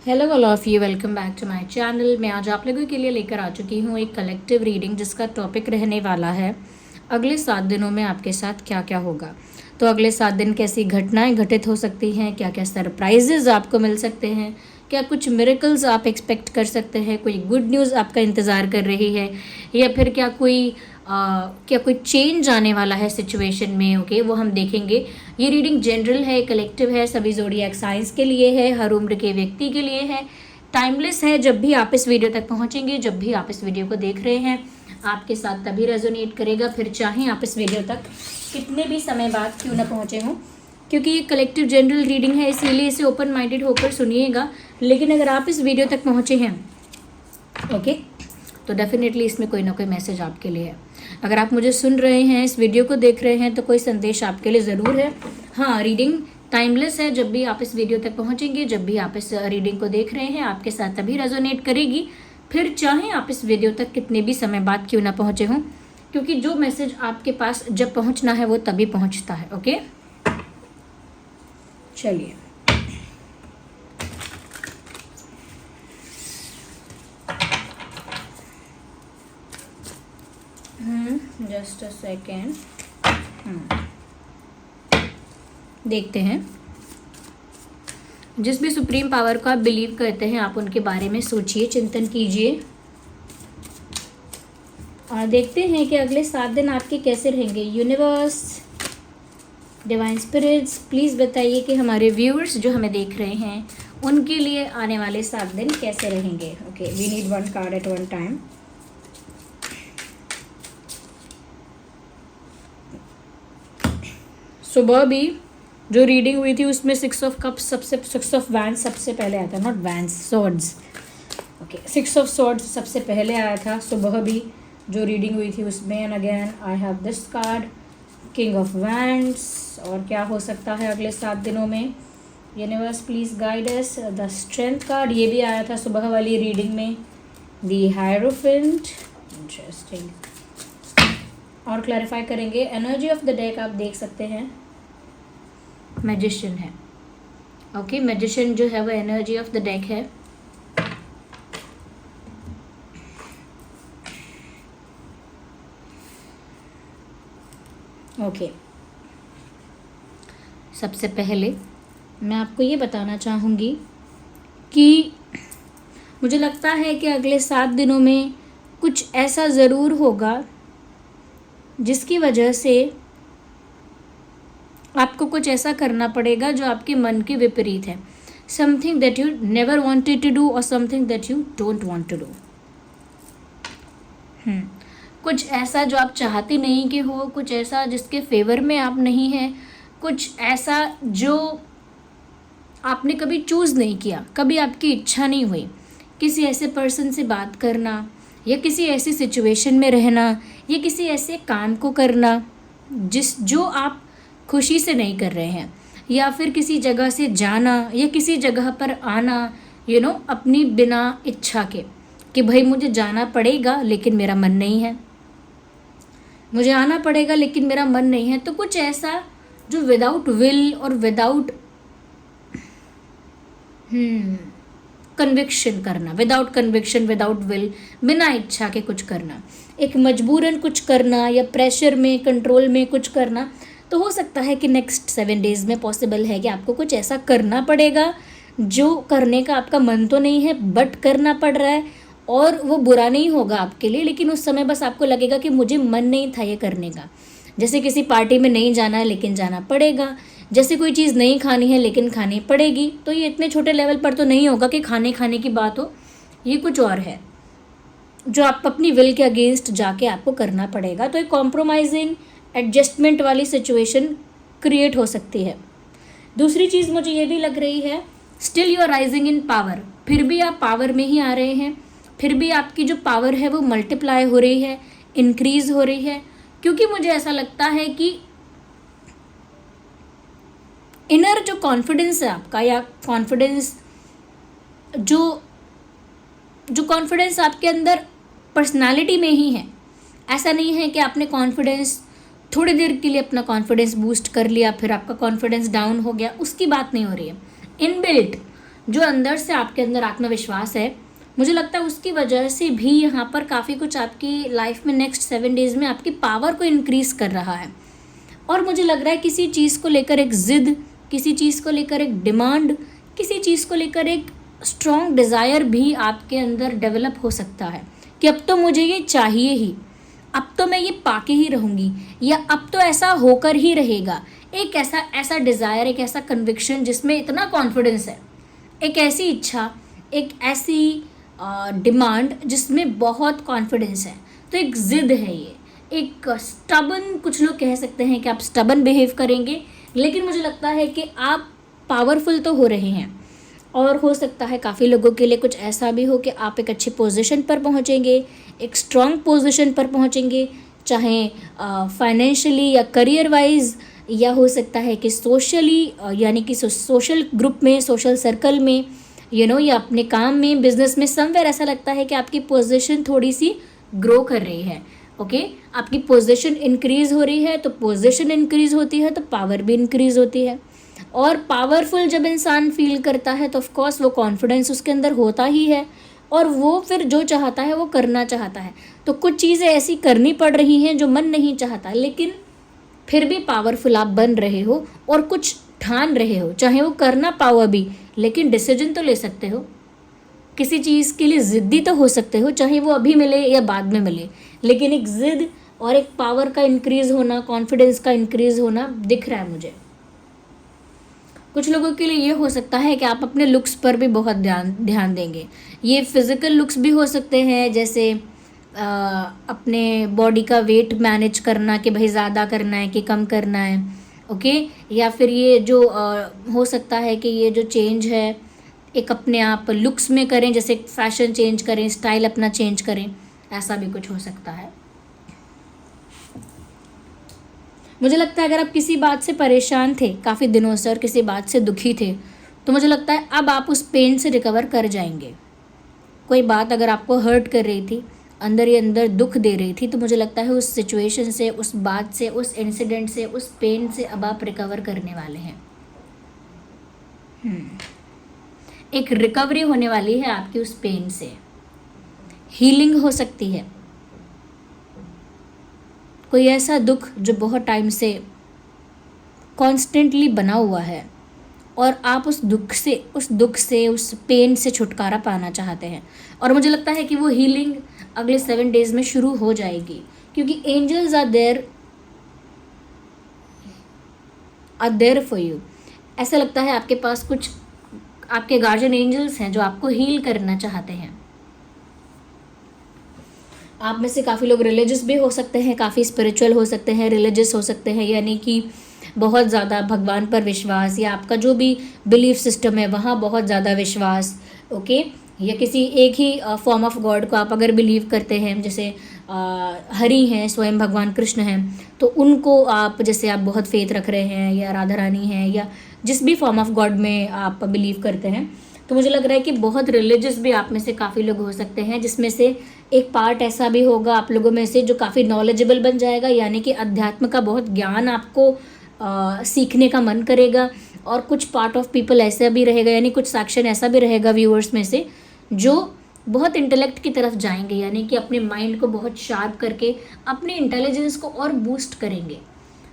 Hello all of you, welcome back to my channel. मैं आज आप लोगों के लिए लेकर आ चुकी हूँ एक कलेक्टिव रीडिंग जिसका टॉपिक रहने वाला है अगले 7 दिनों में आपके साथ क्या क्या होगा। तो अगले 7 दिन कैसी घटनाएं घटित हो सकती हैं, क्या क्या सरप्राइजेज आपको मिल सकते हैं, क्या कुछ मिरेकल्स आप एक्सपेक्ट कर सकते हैं, कोई गुड न्यूज़ आपका इंतज़ार कर रही है, या फिर क्या कोई चेंज आने वाला है सिचुएशन में। ओके, वो हम देखेंगे। ये रीडिंग जनरल है, कलेक्टिव है, सभी ज़ोडिएक साइंस के लिए है, हर उम्र के व्यक्ति के लिए है, टाइमलेस है। जब भी आप इस वीडियो तक पहुंचेंगे, जब भी आप इस वीडियो को देख रहे हैं, आपके साथ तभी रेजोनेट करेगा, फिर चाहे आप इस वीडियो तक कितने भी समय बाद क्यों ना पहुंचे हों। क्योंकि ये कलेक्टिव जनरल रीडिंग है, इसीलिए इसे ओपन माइंडेड होकर सुनिएगा। लेकिन अगर आप इस वीडियो तक पहुंचे हैं, ओके, तो डेफिनेटली इसमें कोई ना कोई मैसेज आपके लिए है। अगर आप मुझे सुन रहे हैं, इस वीडियो को देख रहे हैं, तो कोई संदेश आपके लिए ज़रूर है। हाँ, रीडिंग टाइमलेस है। जब भी आप इस वीडियो तक पहुंचेंगे, जब भी आप इस रीडिंग को देख रहे हैं, आपके साथ तभी रेजोनेट करेगी, फिर चाहे आप इस वीडियो तक कितने भी समय बाद क्यों ना पहुंचे हों। क्योंकि जो मैसेज आपके पास जब पहुंचना है वो तभी पहुंचता है। ओके, चलिए। जस्ट अ सेकेंड, देखते हैं। जिस भी सुप्रीम पावर को आप बिलीव करते हैं, आप उनके बारे में सोचिए, चिंतन कीजिए, और देखते हैं कि अगले 7 दिन आपके कैसे रहेंगे। यूनिवर्स, डिवाइन स्पिरिट्स, प्लीज़ बताइए कि हमारे व्यूअर्स जो हमें देख रहे हैं उनके लिए आने वाले 7 दिन कैसे रहेंगे। Okay, we need 1 card at 1 time. सुबह भी जो रीडिंग हुई थी उसमें 6 ऑफ कप्स सबसे, 6 ऑफ वैंड्स सबसे पहले आया था, not wands, swords. Okay, 6 of swords सबसे पहले आया था सुबह भी जो रीडिंग हुई थी उसमें। And again I have this card, king of wands. और क्या हो सकता है अगले 7 दिनों में? Universe please guide us. The strength card, ये भी आया था सुबह वाली रीडिंग में। The hierophant, interesting. और क्लैरिफाई करेंगे। एनर्जी ऑफ द डेक आप देख सकते हैं, मैजिशियन है। ओके, मैजिशियन जो है वो एनर्जी ऑफ द डेक है। ओके, सबसे पहले मैं आपको ये बताना चाहूँगी कि मुझे लगता है कि अगले 7 दिनों में कुछ ऐसा ज़रूर होगा जिसकी वजह से आपको कुछ ऐसा करना पड़ेगा जो आपके मन के विपरीत है। Something that you never wanted to do और something that you don't want to do. कुछ ऐसा जो आप चाहते नहीं कि हो, कुछ ऐसा जिसके फेवर में आप नहीं हैं, कुछ ऐसा जो आपने कभी चूज़ नहीं किया, कभी आपकी इच्छा नहीं हुई। किसी ऐसे पर्सन से बात करना, या किसी ऐसी सिचुएशन में रहना, या किसी ऐसे काम को करना जो आप खुशी से नहीं कर रहे हैं, या फिर किसी जगह से जाना या किसी जगह पर आना, अपनी बिना इच्छा के, कि भाई मुझे जाना पड़ेगा लेकिन मेरा मन नहीं है, मुझे आना पड़ेगा लेकिन मेरा मन नहीं है। तो कुछ ऐसा जो विदाउट विल और विदाउट कन्विक्शन करना, विदाउट कन्विक्शन, विदाउट विल, बिना इच्छा के कुछ करना, एक मजबूरन कुछ करना या प्रेशर में, कंट्रोल में कुछ करना। तो हो सकता है कि नेक्स्ट 7 डेज़ में पॉसिबल है कि आपको कुछ ऐसा करना पड़ेगा जो करने का आपका मन तो नहीं है बट करना पड़ रहा है, और वो बुरा नहीं होगा आपके लिए, लेकिन उस समय बस आपको लगेगा कि मुझे मन नहीं था ये करने का। जैसे किसी पार्टी में नहीं जाना है लेकिन जाना पड़ेगा, जैसे कोई चीज़ नहीं खानी है लेकिन खानी पड़ेगी। तो ये इतने छोटे लेवल पर तो नहीं होगा कि खाने की बात हो, ये कुछ और है जो आप अपनी विल के अगेंस्ट जाके आपको करना पड़ेगा। तो एक कॉम्प्रोमाइजिंग, एडजस्टमेंट वाली सिचुएशन क्रिएट हो सकती है। दूसरी चीज़ मुझे ये भी लग रही है, still you are rising in power. फिर भी आप पावर में ही आ रहे हैं, फिर भी आपकी जो पावर है वो मल्टीप्लाई हो रही है, इंक्रीज हो रही है। क्योंकि मुझे ऐसा लगता है कि इनर जो कॉन्फिडेंस है आपका, या कॉन्फिडेंस जो कॉन्फिडेंस आपके अंदर पर्सनालिटी में ही है। ऐसा नहीं है कि आपने कॉन्फिडेंस थोड़ी देर के लिए अपना कॉन्फिडेंस बूस्ट कर लिया फिर आपका कॉन्फिडेंस डाउन हो गया, उसकी बात नहीं हो रही है। इनबिल्ट जो अंदर से आपके अंदर आत्मविश्वास है, मुझे लगता है उसकी वजह से भी यहाँ पर काफ़ी कुछ आपकी लाइफ में नेक्स्ट 7 डेज़ में आपकी पावर को इंक्रीज़ कर रहा है। और मुझे लग रहा है किसी चीज़ को लेकर एक ज़िद, किसी चीज़ को लेकर एक डिमांड, किसी चीज़ को लेकर एक स्ट्रॉन्ग डिज़ायर भी आपके अंदर डेवलप हो सकता है कि अब तो मुझे ये चाहिए ही, अब तो मैं ये पाके ही रहूँगी, या अब तो ऐसा होकर ही रहेगा। एक ऐसा डिज़ायर, एक ऐसा कन्विक्शन जिसमें इतना कॉन्फिडेंस है, एक ऐसी इच्छा, एक ऐसी डिमांड जिसमें बहुत कॉन्फिडेंस है। तो एक ज़िद है ये, एक स्टबन, कुछ लोग कह सकते हैं कि आप स्टबन बिहेव करेंगे, लेकिन मुझे लगता है कि आप पावरफुल तो हो रहे हैं। और हो सकता है काफ़ी लोगों के लिए कुछ ऐसा भी हो कि आप एक अच्छी पोजीशन पर पहुंचेंगे, एक स्ट्रॉन्ग पोजीशन पर पहुंचेंगे, चाहे फाइनेंशियली या करियर वाइज, या हो सकता है कि सोशली, यानी कि सोशल ग्रुप में, सोशल सर्कल में, या अपने काम में, बिजनेस में, समवेयर ऐसा लगता है कि आपकी पोजीशन थोड़ी सी ग्रो कर रही है। ओके, आपकी पोजीशन इंक्रीज हो रही है, तो पोजीशन इंक्रीज होती है तो पावर भी इंक्रीज होती है। और पावरफुल जब इंसान फील करता है तो ऑफ कोर्स वो कॉन्फिडेंस उसके अंदर होता ही है, और वो फिर जो चाहता है वो करना चाहता है। तो कुछ चीज़ें ऐसी करनी पड़ रही हैं जो मन नहीं चाहता, लेकिन फिर भी पावरफुल आप बन रहे हो और कुछ ठान रहे हो, चाहे वो करना पाओ अभी, लेकिन डिसीजन तो ले सकते हो। किसी चीज़ के लिए ज़िद्दी तो हो सकते हो, चाहे वो अभी मिले या बाद में मिले, लेकिन एक ज़िद और एक पावर का इंक्रीज़ होना, कॉन्फिडेंस का इंक्रीज़ होना दिख रहा है मुझे। कुछ लोगों के लिए ये हो सकता है कि आप अपने लुक्स पर भी बहुत ध्यान देंगे। ये फिज़िकल लुक्स भी हो सकते हैं, जैसे अपने बॉडी का वेट मैनेज करना कि भाई ज़्यादा करना है कि कम करना है। ओके, या फिर ये जो हो सकता है कि ये जो चेंज है एक अपने आप लुक्स में करें, जैसे फैशन चेंज करें, स्टाइल अपना चेंज करें, ऐसा भी कुछ हो सकता है। मुझे लगता है अगर आप किसी बात से परेशान थे काफ़ी दिनों से और किसी बात से दुखी थे, तो मुझे लगता है अब आप उस पेन से रिकवर कर जाएंगे। कोई बात अगर आपको हर्ट कर रही थी, अंदर ही अंदर दुख दे रही थी, तो मुझे लगता है उस सिचुएशन से, उस बात से, उस इंसिडेंट से, उस पेन से अब आप रिकवर करने वाले हैं। एक रिकवरी होने वाली है आपकी उस पेन से, हीलिंग हो सकती है। कोई ऐसा दुख जो बहुत टाइम से कॉन्स्टेंटली बना हुआ है और आप उस दुख से उस पेन से छुटकारा पाना चाहते हैं, और मुझे लगता है कि वो हीलिंग अगले 7 डेज़ में शुरू हो जाएगी, क्योंकि angels are there for you. ऐसा लगता है आपके पास कुछ आपके गार्जियन एंजल्स हैं जो आपको हील करना चाहते हैं। आप में से काफ़ी लोग रिलीजियस भी हो सकते हैं, काफ़ी स्पिरिचुअल हो सकते हैं, रिलीजियस हो सकते हैं, यानी कि बहुत ज़्यादा भगवान पर विश्वास, या आपका जो भी बिलीफ सिस्टम है वहाँ बहुत ज़्यादा विश्वास। ओके, या किसी एक ही फॉर्म ऑफ गॉड को आप अगर बिलीव करते हैं, जैसे हरि हैं, स्वयं भगवान कृष्ण हैं, तो उनको आप, जैसे आप बहुत फेथ रख रहे हैं, या राधा रानी हैं, या जिस भी फॉर्म ऑफ गॉड में आप बिलीव करते हैं, तो मुझे लग रहा है कि बहुत रिलीजियस भी आप में से काफ़ी लोग हो सकते हैं, जिसमें से एक पार्ट ऐसा भी होगा आप लोगों में से जो काफ़ी नॉलेजेबल बन जाएगा, यानी कि अध्यात्म का बहुत ज्ञान आपको सीखने का मन करेगा। और कुछ पार्ट ऑफ पीपल ऐसा भी रहेगा, यानी कुछ सेक्शन ऐसा भी रहेगा व्यूअर्स में से जो बहुत इंटेलेक्ट की तरफ जाएंगे, यानी कि अपने माइंड को बहुत शार्प करके अपने इंटेलिजेंस को और बूस्ट करेंगे।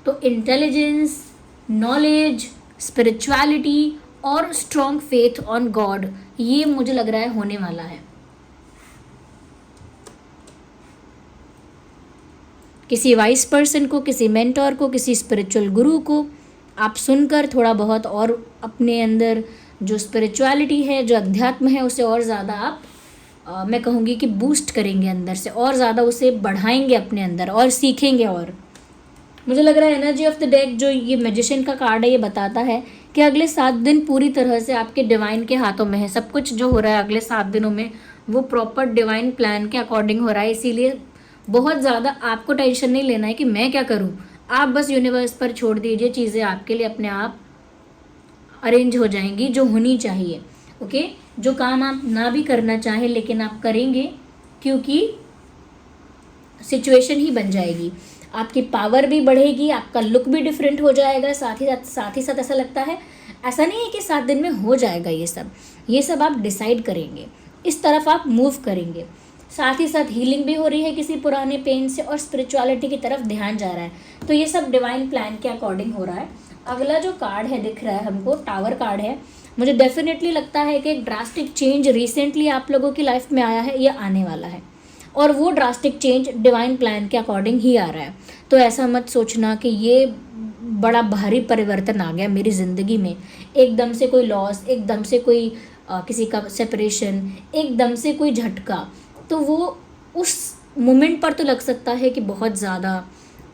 तो इंटेलिजेंस, नॉलेज, स्पिरिचुअलिटी और स्ट्रॉन्ग फेथ ऑन गॉड, ये मुझे लग रहा है होने वाला है। किसी वाइस पर्सन को, किसी मेंटोर को, किसी स्पिरिचुअल गुरु को आप सुनकर थोड़ा बहुत और अपने अंदर जो स्पिरिचुअलिटी है, जो अध्यात्म है, उसे और ज़्यादा आप मैं कहूँगी कि बूस्ट करेंगे, अंदर से और ज़्यादा उसे बढ़ाएंगे अपने अंदर और सीखेंगे। और मुझे लग रहा है एनर्जी ऑफ द डेक, जो ये मैजिशियन का कार्ड है, ये बताता है कि अगले 7 दिन पूरी तरह से आपके डिवाइन के हाथों में है। सब कुछ जो हो रहा है अगले 7 दिनों में वो प्रॉपर डिवाइन प्लान के अकॉर्डिंग हो रहा है, इसीलिए बहुत ज़्यादा आपको टेंशन नहीं लेना है कि मैं क्या करूँ। आप बस यूनिवर्स पर छोड़ दीजिए, चीज़ें आपके लिए अपने आप अरेंज हो जाएंगी जो होनी चाहिए। ओके, जो काम आप ना भी करना चाहें लेकिन आप करेंगे, क्योंकि सिचुएशन ही बन जाएगी, आपकी पावर भी बढ़ेगी, आपका लुक भी डिफरेंट हो जाएगा। साथ ही साथ ऐसा लगता है ऐसा नहीं है कि 7 दिन में हो जाएगा ये सब आप डिसाइड करेंगे, इस तरफ आप मूव करेंगे। साथ ही साथ हीलिंग भी हो रही है किसी पुराने पेन से और स्पिरिचुअलिटी की तरफ ध्यान जा रहा है, तो ये सब डिवाइन प्लान के अकॉर्डिंग हो रहा है। अगला जो कार्ड है दिख रहा है हमको, टावर कार्ड है। मुझे डेफिनेटली लगता है कि एक ड्रास्टिक चेंज रिसेंटली आप लोगों की लाइफ में आया है या आने वाला है, और वो ड्रास्टिक चेंज डिवाइन प्लान के अकॉर्डिंग ही आ रहा है। तो ऐसा मत सोचना कि ये बड़ा भारी परिवर्तन आ गया मेरी ज़िंदगी में, एकदम से कोई लॉस, एकदम से कोई किसी का सेपरेशन, एकदम से कोई झटका। तो वो उस मोमेंट पर तो लग सकता है कि बहुत ज़्यादा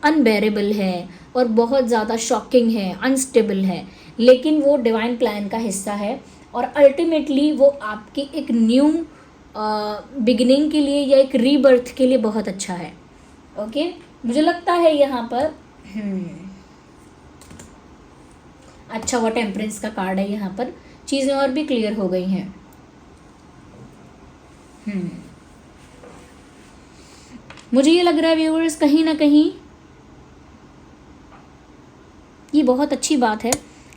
अनबेरेबल है और बहुत ज़्यादा शॉकिंग है, अनस्टेबल है, लेकिन वो डिवाइन प्लान का हिस्सा है और अल्टीमेटली वो आपकी एक न्यू बिगिनिंग के लिए या एक रीबर्थ के लिए बहुत अच्छा है। ओके, मुझे लगता है यहाँ पर अच्छा वो टेम्परेंस का कार्ड है, यहाँ पर चीज़ें और भी क्लियर हो गई हैं। मुझे ये लग रहा है व्यूअर्स, कहीं ना कहीं ये बहुत अच्छी बात है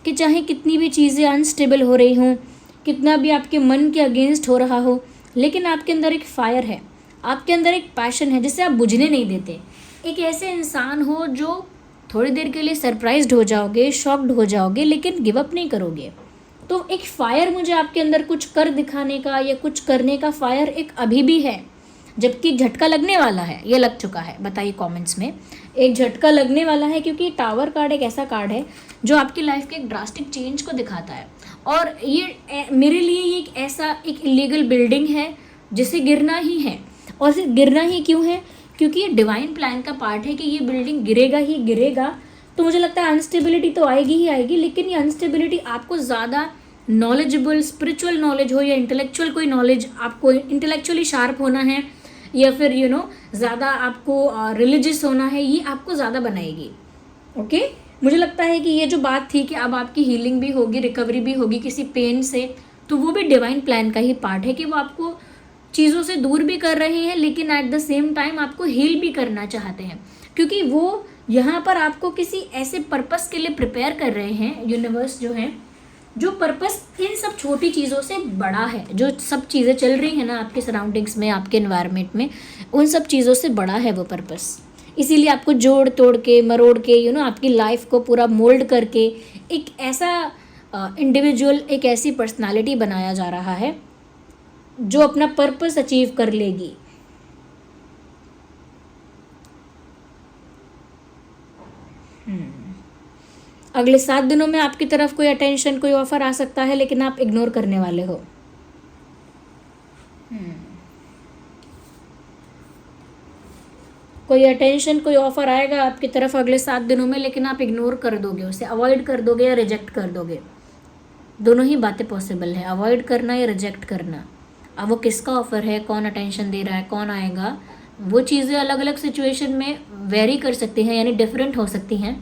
कि चाहे कितनी भी चीज़ें अनस्टेबल हो रही हों, कितना भी आपके मन के अगेंस्ट हो रहा हो, लेकिन आपके अंदर एक फायर है, आपके अंदर एक पैशन है जिसे आप बुझने नहीं देते। एक ऐसे इंसान हो जो थोड़ी देर के लिए सरप्राइज्ड हो जाओगे, शॉक्ड हो जाओगे, लेकिन गिव अप नहीं करोगे। तो एक फायर मुझे आपके अंदर कुछ कर दिखाने का या कुछ करने का फायर एक अभी भी है, जबकि झटका लगने वाला है, ये लग चुका है, बताइए कमेंट्स में। एक झटका लगने वाला है क्योंकि टावर कार्ड एक ऐसा कार्ड है जो आपकी लाइफ के एक ड्रास्टिक चेंज को दिखाता है, और ये मेरे लिए ये एक ऐसा एक इलीगल बिल्डिंग है जिसे गिरना ही है। और सिर्फ गिरना ही क्यों है? क्योंकि ये डिवाइन प्लान का पार्ट है कि ये बिल्डिंग गिरेगा ही गिरेगा। तो मुझे लगता है अनस्टेबिलिटी तो आएगी ही आएगी, लेकिन ये अनस्टेबिलिटी आपको ज़्यादा नॉलेजेबल, स्पिरिचुअल नॉलेज हो या इंटेलेक्चुअल कोई नॉलेज, आपको इंटेलेक्चुअली शार्प होना है या फिर ज़्यादा आपको रिलीजियस होना है, ये आपको ज़्यादा बनाएगी। ओके, मुझे लगता है कि ये जो बात थी कि अब आपकी हीलिंग भी होगी, रिकवरी भी होगी किसी पेन से, तो वो भी डिवाइन प्लान का ही पार्ट है कि वो आपको चीज़ों से दूर भी कर रहे हैं, लेकिन एट द सेम टाइम आपको हील भी करना चाहते हैं, क्योंकि वो यहाँ पर आपको किसी ऐसे पर्पस के लिए प्रिपेयर कर रहे हैं। यूनिवर्स जो है, जो पर्पस इन सब छोटी चीज़ों से बड़ा है, जो सब चीज़ें चल रही हैं ना आपके सराउंडिंग्स में, आपके एनवायरनमेंट में, उन सब चीज़ों से बड़ा है वो पर्पस। इसीलिए आपको जोड़ तोड़ के, मरोड़ के, आपकी लाइफ को पूरा मोल्ड करके एक ऐसा इंडिविजुअल, एक ऐसी पर्सनालिटी बनाया जा रहा है जो अपना पर्पस अचीव कर लेगी। अगले 7 दिनों में आपकी तरफ कोई अटेंशन, कोई ऑफर आ सकता है, लेकिन आप इग्नोर करने वाले हो। कोई अटेंशन, कोई ऑफर आएगा आपकी तरफ अगले 7 दिनों में, लेकिन आप इग्नोर कर दोगे, उसे अवॉइड कर दोगे या रिजेक्ट कर दोगे। दोनों ही बातें पॉसिबल है, अवॉइड करना या रिजेक्ट करना। अब वो किसका ऑफर है, कौन अटेंशन दे रहा है, कौन आएगा, वो चीज़ें अलग अलग सिचुएशन में वेरी कर सकती हैं, यानी डिफरेंट हो सकती हैं,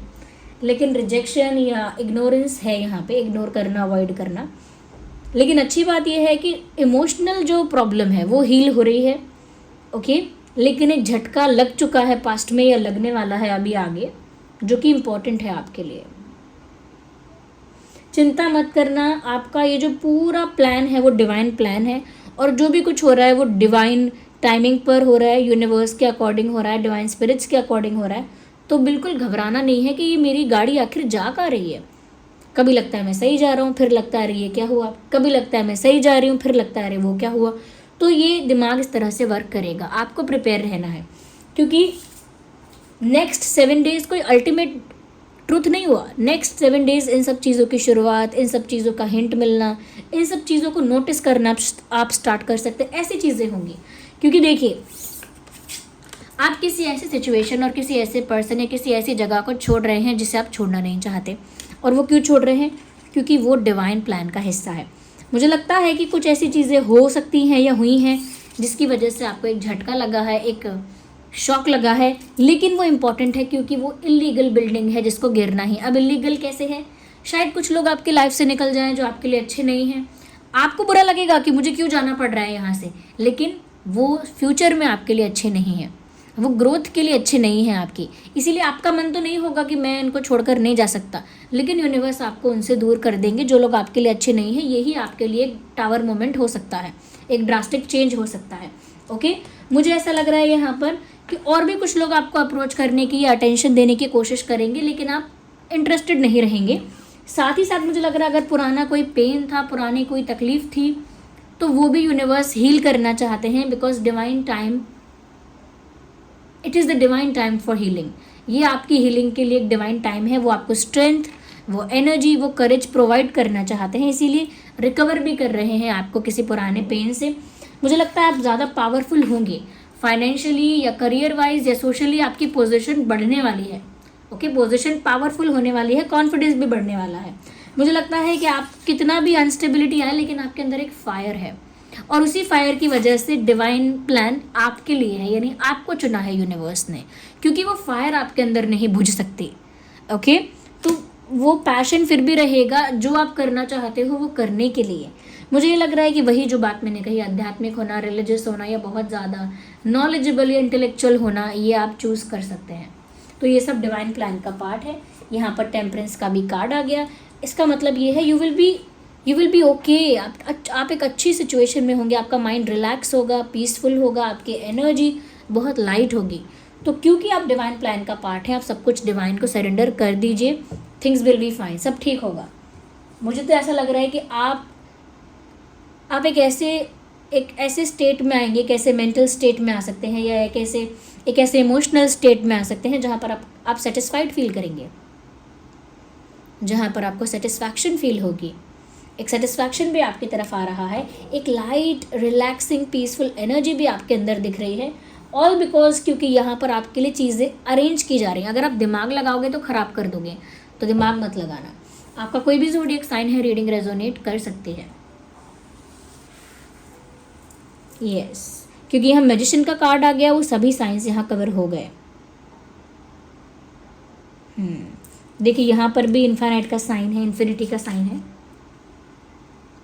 लेकिन रिजेक्शन या इग्नोरेंस है यहाँ पे, इग्नोर करना, अवॉइड करना। लेकिन अच्छी बात यह है कि इमोशनल जो प्रॉब्लम है वो हील हो रही है। ओके, लेकिन एक झटका लग चुका है पास्ट में या लगने वाला है अभी आगे, जो कि इम्पोर्टेंट है आपके लिए। चिंता मत करना, आपका ये जो पूरा प्लान है वो डिवाइन प्लान है, और जो भी कुछ हो रहा है वो डिवाइन टाइमिंग पर हो रहा है, यूनिवर्स के अकॉर्डिंग हो रहा है, डिवाइन स्पिरिट्स के अकॉर्डिंग हो रहा है। तो बिल्कुल घबराना नहीं है कि ये मेरी गाड़ी आखिर जा कहाँ रही है। कभी लगता है मैं सही जा रहा हूँ, फिर लगता है अरे ये क्या हुआ, कभी लगता है मैं सही जा रही हूँ, फिर लगता है अरे वो क्या हुआ। तो ये दिमाग इस तरह से वर्क करेगा, आपको प्रिपेयर रहना है, क्योंकि नेक्स्ट 7 डेज कोई अल्टीमेट ट्रूथ नहीं हुआ। नेक्स्ट 7 डेज इन सब चीज़ों की शुरुआत, इन सब चीज़ों का हिंट मिलना, इन सब चीज़ों को नोटिस करना आप स्टार्ट कर सकते हैं, ऐसी चीज़ें होंगी। क्योंकि देखिए, आप किसी ऐसी सिचुएशन और किसी ऐसे पर्सन या किसी ऐसी जगह को छोड़ रहे हैं जिसे आप छोड़ना नहीं चाहते, और वो क्यों छोड़ रहे हैं? क्योंकि वो डिवाइन प्लान का हिस्सा है। मुझे लगता है कि कुछ ऐसी चीज़ें हो सकती हैं या हुई हैं जिसकी वजह से आपको एक झटका लगा है, एक शॉक लगा है, लेकिन वो इम्पॉर्टेंट है क्योंकि वो इलीगल बिल्डिंग है जिसको गिरना ही। अब इलीगल कैसे है? शायद कुछ लोग आपकी लाइफ से निकल जाएं जो आपके लिए अच्छे नहीं हैं, आपको बुरा लगेगा कि मुझे क्यों जाना पड़ रहा है यहाँ से, लेकिन वो फ्यूचर में आपके लिए अच्छे नहीं हैं। वो ग्रोथ के लिए अच्छे नहीं हैं आपकी, इसीलिए आपका मन तो नहीं होगा कि मैं इनको छोड़कर नहीं जा सकता, लेकिन यूनिवर्स आपको उनसे दूर कर देंगे जो लोग आपके लिए अच्छे नहीं हैं। यही आपके लिए एक टावर मोमेंट हो सकता है, एक ड्रास्टिक चेंज हो सकता है। ओके, मुझे ऐसा लग रहा है यहाँ पर कि और भी कुछ लोग आपको अप्रोच करने की या अटेंशन देने की कोशिश करेंगे, लेकिन आप इंटरेस्टेड नहीं रहेंगे। साथ ही साथ मुझे लग रहा है अगर पुराना कोई पेन था, पुरानी कोई तकलीफ थी, तो वो भी यूनिवर्स हील करना चाहते हैं, because divine time, it is the divine time for healing. ये आपकी हीलिंग के लिए एक डिवाइन टाइम है। वो आपको स्ट्रेंथ, वो एनर्जी, वो करेज प्रोवाइड करना चाहते हैं, इसीलिए रिकवर भी कर रहे हैं आपको किसी पुराने पेन से। मुझे लगता है आप ज़्यादा पावरफुल होंगे फाइनेंशियली या करियर वाइज या सोशली। आपकी पोजीशन बढ़ने वाली है। ओके, पोजीशन पावरफुल होने वाली है, कॉन्फिडेंस भी बढ़ने वाला है। मुझे लगता है कि आप कितना भी अनस्टेबिलिटी आए, लेकिन आपके अंदर एक फायर है, और उसी फायर की वजह से डिवाइन प्लान आपके लिए है, यानी आपको चुना है यूनिवर्स ने, क्योंकि वो फायर आपके अंदर नहीं बुझ सकती। ओके, तो वो पैशन फिर भी रहेगा जो आप करना चाहते हो वो करने के लिए। मुझे ये लग रहा है कि वही जो बात मैंने कही, आध्यात्मिक होना, रिलीजियस होना, या बहुत ज़्यादा नॉलेजेबल या इंटेलेक्चुअल होना, ये आप चूज़ कर सकते हैं। तो ये सब डिवाइन प्लान का पार्ट है। यहाँ पर टेम्परेंस का भी कार्ड आ गया। इसका मतलब ये है यू विल बी ओके। आप एक अच्छी सिचुएशन में होंगे, आपका माइंड रिलैक्स होगा, पीसफुल होगा, आपकी एनर्जी बहुत लाइट होगी। तो क्योंकि आप डिवाइन प्लान का पार्ट है, आप सब कुछ डिवाइन को सरेंडर कर दीजिए, थिंग्स विल बी फाइन, सब ठीक होगा। मुझे तो ऐसा लग रहा है कि आप एक ऐसे स्टेट में आएंगे, एक ऐसे मेंटल स्टेट में आ सकते हैं, या एक ऐसे इमोशनल स्टेट में आ सकते हैं जहाँ पर आप सेटिस्फाइड फील करेंगे, जहाँ पर आपको सेटिस्फैक्शन फील होगी। एक सेटिस्फैक्शन भी आपकी तरफ आ रहा है, एक लाइट, रिलैक्सिंग, पीसफुल एनर्जी भी आपके अंदर दिख रही है। ऑल बिकॉज क्योंकि यहाँ पर आपके लिए चीज़ें अरेंज की जा रही हैं। अगर आप दिमाग लगाओगे तो ख़राब कर दोगे, तो दिमाग मत लगाना। आपका कोई भी ज़ोडिएक साइन है, रीडिंग रेजोनेट कर सकती है। यस, क्योंकि यहाँ मैजिशियन का कार्ड आ गया, वो सभी साइंस यहाँ कवर हो गए। देखिए यहाँ पर भी इन्फिनिट का साइन है, इन्फिनिटी का साइन है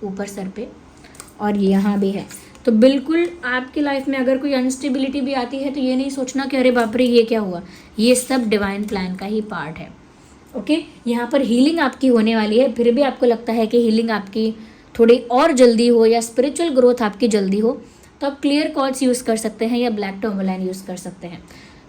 ऊपर सर पे, और यहाँ भी है। तो बिल्कुल आपकी लाइफ में अगर कोई अनस्टेबिलिटी भी आती है तो ये नहीं सोचना कि अरे बाप रे ये क्या हुआ, ये सब डिवाइन प्लान का ही पार्ट है। ओके, यहाँ पर हीलिंग आपकी होने वाली है। फिर भी आपको लगता है कि हीलिंग आपकी थोड़ी और जल्दी हो या स्पिरिचुअल ग्रोथ आपकी जल्दी हो, तो आप क्लियर कॉर्ड्स यूज़ कर सकते हैं या ब्लैक टर्मोलाइन यूज़ कर सकते हैं।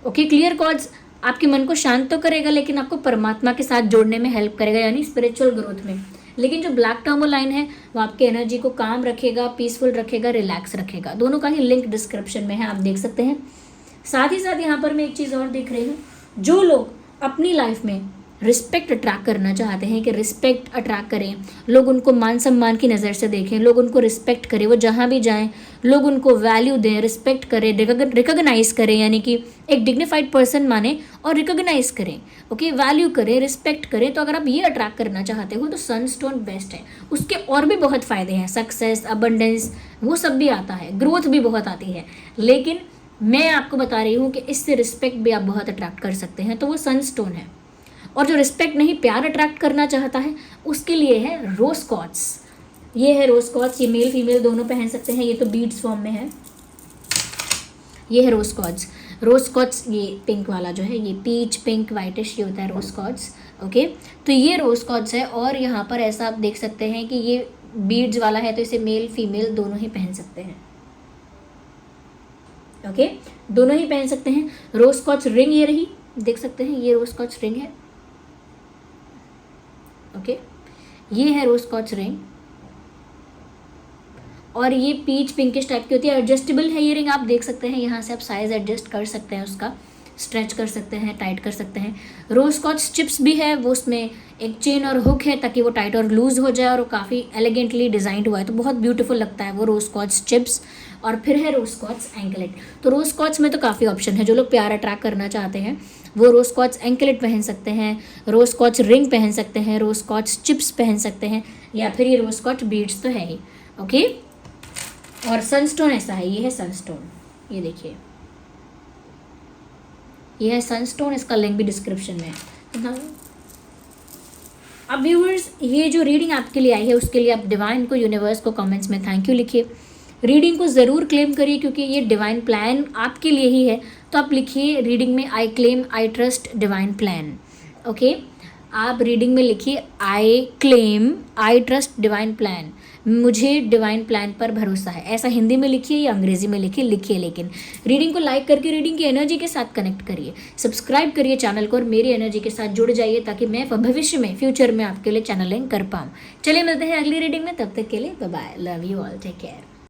ओके, क्लियर कॉर्ड्स आपके मन को शांत तो करेगा, लेकिन आपको परमात्मा के साथ जोड़ने में हेल्प करेगा, यानी स्पिरिचुअल ग्रोथ में। लेकिन जो ब्लैक टर्मोलाइन है वो आपकी एनर्जी को काम रखेगा, पीसफुल रखेगा, रिलैक्स रखेगा। दोनों का ही लिंक डिस्क्रिप्शन में है, आप देख सकते हैं। साथ ही साथ यहाँ पर मैं एक चीज़ और देख रही हूँ, जो लोग अपनी लाइफ में रिस्पेक्ट अट्रैक्ट करना चाहते हैं कि रिस्पेक्ट अट्रैक्ट करें, लोग उनको मान सम्मान की नज़र से देखें, लोग उनको रिस्पेक्ट करें, वो जहाँ भी जाएं लोग उनको वैल्यू दें, रिस्पेक्ट करें, रिकॉग्नाइज करें, यानी कि एक डिग्निफाइड पर्सन माने और रिकॉग्नाइज करें। ओके, वैल्यू करें, रिस्पेक्ट करें। तो अगर आप ये अट्रैक्ट करना चाहते हो तो सनस्टोन बेस्ट है। उसके और भी बहुत फ़ायदे हैं, सक्सेस, अबंडेंस, वो सब भी आता है, ग्रोथ भी बहुत आती है, लेकिन मैं आपको बता रही हूँ कि इससे रिस्पेक्ट भी आप बहुत अट्रैक्ट कर सकते हैं, तो वो सनस्टोन है। और जो रिस्पेक्ट नहीं, प्यार अट्रैक्ट करना चाहता है, उसके लिए है रोज क्वार्ट्ज। ये है रोज क्वार्ट्ज, ये मेल फीमेल दोनों पहन सकते हैं, ये तो बीड्स फॉर्म में है। ये है रोज क्वार्ट्ज। रोज क्वार्ट्ज ये पिंक वाला जो है, ये पीच पिंक वाइटिश, ये होता है रोज क्वार्ट्ज। ओके, तो ये रोज क्वार्ट्ज है, और यहाँ पर ऐसा आप देख सकते हैं कि ये बीड्स वाला है, तो इसे मेल फीमेल दोनों ही पहन सकते हैं। ओके, दोनों ही पहन सकते हैं। रोज क्वार्ट्ज रिंग ये रही, देख सकते हैं, ये रोज क्वार्ट्ज रिंग है। ओके, ये है रोज क्वार्ट्ज रिंग, और ये पीच पिंकिश टाइप की होती है। एडजस्टेबल है ये रिंग, आप देख सकते हैं, यहाँ से आप साइज एडजस्ट कर सकते हैं, उसका स्ट्रेच कर सकते हैं, टाइट कर सकते हैं। रोज क्वार्ट्ज चिप्स भी है, वो उसमें एक चेन और हुक है ताकि वो टाइट और लूज हो जाए, और वो काफ़ी एलिगेंटली डिज़ाइंड हुआ है, तो बहुत ब्यूटीफुल लगता है वो रोज क्वार्ट्ज चिप्स। और फिर है रोज क्वार्ट्ज एंकलेट। तो रोज क्वार्ट्ज में तो काफ़ी ऑप्शन है, जो लोग प्यार अट्रैक्ट करना चाहते हैं वो रोज क्वार्ट्ज एंकलेट पहन सकते हैं, रोज क्वार्ट्ज रिंग पहन सकते हैं, रोज क्वार्ट्ज चिप्स पहन सकते हैं, या फिर ये रोज क्वार्ट्ज बीड्स तो है ही। ओके, और सनस्टोन ऐसा है, ये है सनस्टोन, ये देखिए, ये है सनस्टोन, इसका लिंक भी डिस्क्रिप्शन में है। अब व्यूअर्स, ये जो रीडिंग आपके लिए आई है उसके लिए आप डिवाइन को, यूनिवर्स को कमेंट्स में थैंक यू लिखिए। रीडिंग को ज़रूर क्लेम करिए क्योंकि ये डिवाइन प्लान आपके लिए ही है। तो आप लिखिए रीडिंग में I claim I trust divine plan. Okay, आप रीडिंग में लिखिए I claim I trust divine plan, मुझे डिवाइन प्लान पर भरोसा है। ऐसा हिंदी में लिखिए या अंग्रेजी में लिखिए लेकिन रीडिंग को लाइक करके रीडिंग की एनर्जी के साथ कनेक्ट करिए, सब्सक्राइब करिए चैनल को और मेरी एनर्जी के साथ जुड़ जाइए ताकि मैं भविष्य में फ्यूचर में आपके लिए चैनलिंग कर पाऊँ। चलिए मिलते हैं अगली रीडिंग में, तब तक के लिए bye bye, love you all, take care.